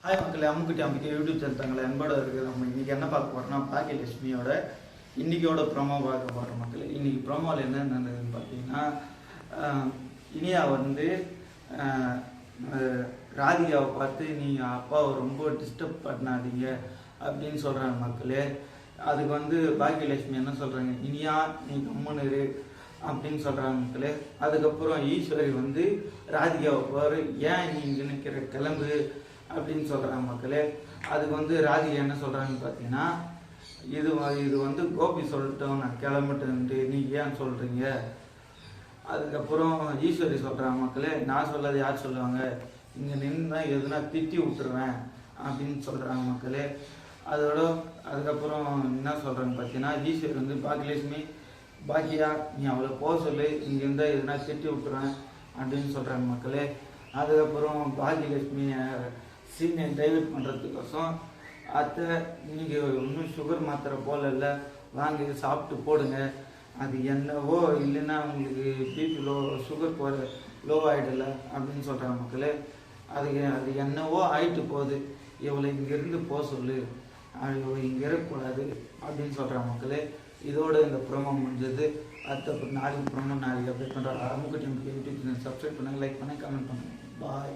Hi மக்களே, அம்முக்குட்டி அம்பிக்கை YouTube channel தங்களை அன்போடு இருக்குது. நம்ம இன்றைக்கி என்ன பார்க்க போகிறோம்னா, பாக்கியலட்சுமியோட இன்றைக்கியோட ப்ரோமோ பார்க்க போகிறோம் மக்களே. இன்றைக்கி ப்ரோமோவில் என்ன நடந்ததுன்னு பார்த்தீங்கன்னா, இனியா வந்து ராதிகாவை பார்த்து நீங்கள் அப்பாவை ரொம்ப டிஸ்டர்ப் பண்ணாதீங்க அப்படின்னு சொல்கிறாங்க மக்களே. அதுக்கு வந்து பாக்கியலட்சுமி என்ன சொல்கிறாங்க, இனியா நீ கம்முன்னு இரு அப்படின்னு சொல்கிறாங்க மக்களே. அதுக்கப்புறம் ஈஸ்வரி வந்து ராதிகாவை பாரு, ஏன் நீ இங்கே நிற்கிற, கிளம்பு அப்படின்னு சொல்கிறாங்க மக்களே. அதுக்கு வந்து ராதிகா என்ன சொல்கிறாங்கன்னு பார்த்தீங்கன்னா, இது வந்து கோபி சொல்லிட்டோம், நான் கிளம்பிட்டேன்ட்டு நீ ஏன் சொல்கிறீங்க. அதுக்கப்புறம் ஈஸ்வரி சொல்கிறாங்க மக்களே, நான் சொல்லாது யார் சொல்லுவாங்க, இங்கே நின்று எதுனா திட்டி விட்டுருவேன் அப்படின்னு சொல்கிறாங்க மக்களே. அதுக்கப்புறம் என்ன சொல்கிறாங்க பார்த்தீங்கன்னா, ஈஸ்வரி வந்து பாக்கியலட்சுமி பாக்கியா நீ அவளை போக சொல்லு, இங்கே இருந்தால் எதுனா திட்டி விட்டுருவேன் அப்படின்னு சொல்கிறாங்க மக்களே. அதுக்கப்புறம் பாக்கியலட்சுமியை சீனை டைவர்ட் பண்ணுறதுக்கோசம், அத்தை நீங்கள் இன்னும் சுகர் மாத்திரை போல இல்லை, வாங்கி சாப்பிட்டு போடுங்க, அது என்னவோ இல்லைன்னா உங்களுக்கு பிபி சுகர் லோ ஆகிடலை அப்படின்னு சொல்கிறாங்க மக்களே. அது என்னவோ ஆகிட்டு போகுது, இவளை இங்கேருந்து போக சொல்லு, இவளை இங்கே இருக்கக்கூடாது அப்படின்னு சொல்கிறாங்க மக்களே. இதோட இந்த ப்ரோமோ முடிஞ்சது. அடுத்த நாளைக்கு ப்ரோமோ நாளைக்கு அப்டேட் பண்ணுறாங்க. அம்முக்குட்டி யூடியூப் சேனல் சப்ஸ்கிரைப் பண்ணுங்கள், லைக் பண்ணுங்கள், கமெண்ட் பண்ணுங்கள். பாய்.